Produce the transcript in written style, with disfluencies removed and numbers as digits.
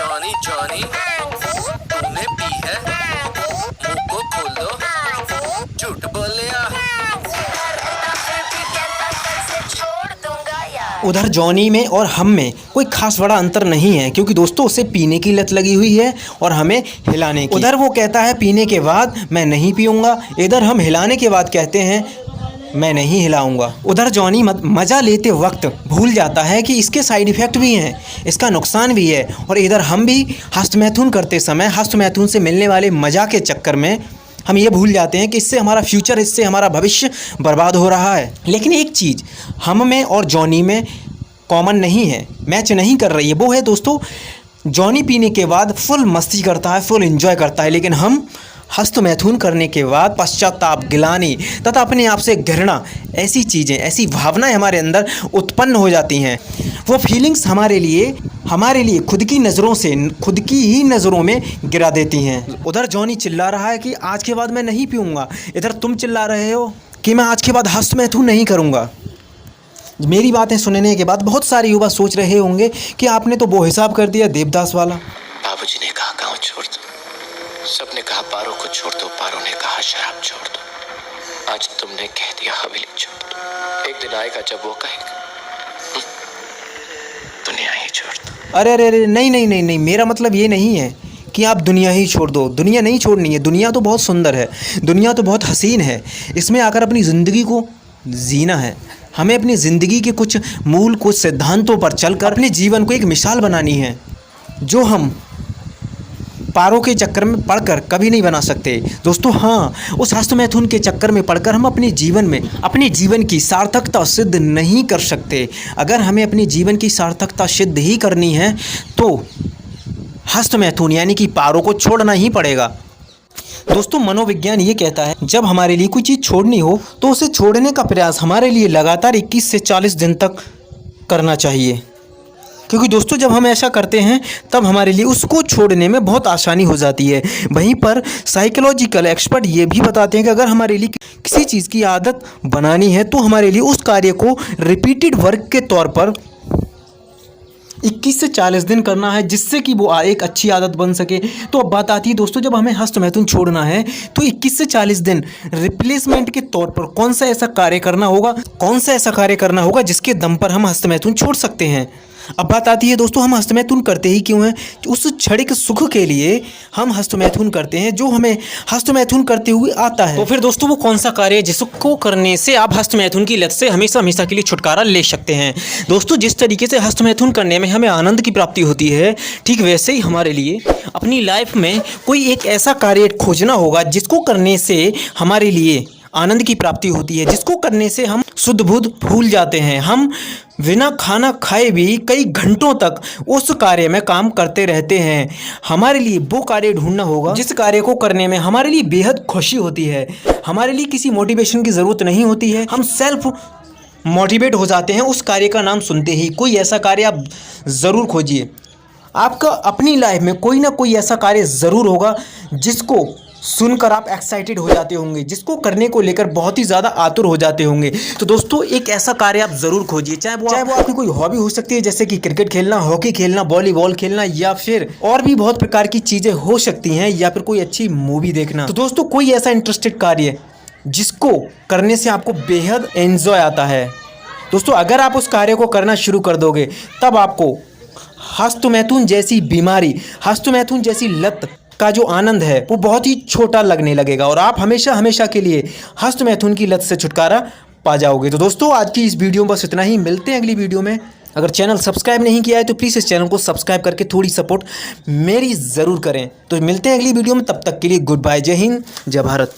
Johnny Johnny तुमने P है, मुंह को खोल दो, झूठ बोलिया। उधर जॉनी में और हम में कोई खास बड़ा अंतर नहीं है, क्योंकि दोस्तों उसे पीने की लत लगी हुई है और हमें हिलाने की। उधर वो कहता है पीने के बाद मैं नहीं पीऊँगा, इधर हम हिलाने के बाद कहते हैं मैं नहीं हिलाऊंगा। उधर जॉनी मज़ा लेते वक्त भूल जाता है कि इसके साइड इफ़ेक्ट भी हैं, इसका नुकसान भी है, और इधर हम भी हस्तमैथुन करते समय हस्तमैथुन से मिलने वाले मज़ा के चक्कर में हम ये भूल जाते हैं कि इससे हमारा फ्यूचर, इससे हमारा भविष्य बर्बाद हो रहा है। लेकिन एक चीज़ हम में और जॉनी में कॉमन नहीं है, मैच नहीं कर रही है, वो है दोस्तों जॉनी पीने के बाद फुल मस्ती करता है, फुल एंजॉय करता है, लेकिन हम हस्तमैथुन करने के बाद पश्चाताप, गिलानी तथा अपने आप से घृणा, ऐसी चीज़ें, ऐसी भावनाएं हमारे अंदर उत्पन्न हो जाती हैं। वो फीलिंग्स हमारे लिए खुद की नज़रों से, खुद की ही नज़रों में गिरा देती हैं। उधर जॉनी चिल्ला रहा है कि आज के बाद मैं नहीं पीऊँगा, इधर तुम चिल्ला रहे हो कि मैं आज के बाद हस्तमैथुन नहीं करूँगा। मेरी बातें सुनने के बाद बहुत सारे युवा सोच रहे होंगे कि आपने तो वो हिसाब कर दिया देवदास वाला। बाबूजी ने कहा गाँव छोड़ दो, सबने कहा पारो को छोड़ दो, पारो ने कहा शराब छोड़ दो, आज तुमने कह दिया हवेली छोड़ दो। एक दिन आएगा जब वो कहेगा दुनिया ही छोड़ दो। अरे अरे अरे, नहीं नहीं नहीं नहीं, मेरा मतलब ये नहीं है कि आप दुनिया ही छोड़ दो। दुनिया नहीं छोड़नी है, दुनिया तो बहुत सुंदर है, दुनिया तो बहुत हसीन है, इसमें आकर अपनी ज़िंदगी को जीना है। हमें अपनी ज़िंदगी के कुछ मूल, कुछ सिद्धांतों पर चलकर अपने जीवन को एक मिसाल बनानी है, जो हम पारों के चक्कर में पड़कर कभी नहीं बना सकते दोस्तों। हाँ, उस हस्तमैथुन के चक्कर में पड़कर हम अपने जीवन की सार्थकता सिद्ध नहीं कर सकते। अगर हमें अपने जीवन की सार्थकता सिद्ध ही करनी है तो हस्तमैथुन यानी कि पारों को छोड़ना ही पड़ेगा। दोस्तों मनोविज्ञान ये कहता है जब हमारे लिए कोई चीज़ छोड़नी हो तो उसे छोड़ने का प्रयास हमारे लिए लगातार 21 से 40 दिन तक करना चाहिए, क्योंकि दोस्तों जब हम ऐसा करते हैं तब हमारे लिए उसको छोड़ने में बहुत आसानी हो जाती है। वहीं पर साइकोलॉजिकल एक्सपर्ट ये भी बताते हैं कि अगर हमारे लिए किसी चीज़ की आदत बनानी है तो हमारे लिए उस कार्य को रिपीटेड वर्क के तौर पर 21 से 40 दिन करना है, जिससे कि वो एक अच्छी आदत बन सके। तो अब बात आती है दोस्तों, जब हमें हस्तमैथुन छोड़ना है तो 21 से 40 दिन रिप्लेसमेंट के तौर पर कौन सा ऐसा कार्य करना होगा जिसके दम पर हम हस्तमैथुन छोड़ सकते हैं। अब बात आती है दोस्तों, हम हस्तमैथुन करते ही क्यों हैं? उस क्षणिक सुख के लिए हम हस्तमैथुन करते हैं जो हमें हस्तमैथुन करते हुए आता है। तो फिर दोस्तों वो कौन सा कार्य है जिसको करने से आप हस्तमैथुन की लत से हमेशा हमेशा के लिए छुटकारा ले सकते हैं? दोस्तों जिस तरीके से हस्तमैथुन करने में हमें आनंद की प्राप्ति होती है, ठीक वैसे ही हमारे लिए अपनी लाइफ में कोई एक ऐसा कार्य खोजना होगा जिसको करने से हमारे लिए आनंद की प्राप्ति होती है, जिसको करने से हम शुद्ध बुद्ध भूल जाते हैं। हम बिना खाना खाए भी कई घंटों तक उस कार्य में काम करते रहते हैं। हमारे लिए वो कार्य ढूंढना होगा जिस कार्य को करने में हमारे लिए बेहद खुशी होती है। हमारे लिए किसी मोटिवेशन की ज़रूरत नहीं होती है, हम सेल्फ मोटिवेट हो जाते हैं उस कार्य का नाम सुनते ही। कोई ऐसा कार्य आप ज़रूर खोजिए, आपका अपनी लाइफ में कोई ना कोई ऐसा कार्य ज़रूर होगा जिसको सुनकर आप एक्साइटेड हो जाते होंगे, जिसको करने को लेकर बहुत ही ज़्यादा आतुर हो जाते होंगे। तो दोस्तों एक ऐसा कार्य आप ज़रूर खोजिए, चाहे वो आपकी कोई हॉबी हो सकती है, जैसे कि क्रिकेट खेलना, हॉकी खेलना, वॉलीबॉल खेलना, या फिर और भी बहुत प्रकार की चीज़ें हो सकती हैं, या फिर कोई अच्छी मूवी देखना। तो दोस्तों कोई ऐसा इंटरेस्टेड कार्य जिसको करने से आपको बेहद एंजॉय आता है। दोस्तों अगर आप उस कार्य को करना शुरू कर दोगे तब आपको हस्तमैथुन जैसी बीमारी, हस्तमैथुन जैसी लत का जो आनंद है वो बहुत ही छोटा लगने लगेगा और आप हमेशा हमेशा के लिए हस्तमैथुन की लत से छुटकारा पा जाओगे। तो दोस्तों आज की इस वीडियो में बस इतना ही, मिलते हैं अगली वीडियो में। अगर चैनल सब्सक्राइब नहीं किया है तो प्लीज़ इस चैनल को सब्सक्राइब करके थोड़ी सपोर्ट मेरी ज़रूर करें। तो मिलते हैं अगली वीडियो में, तब तक के लिए गुड बाय, जय हिंद, जय भारत।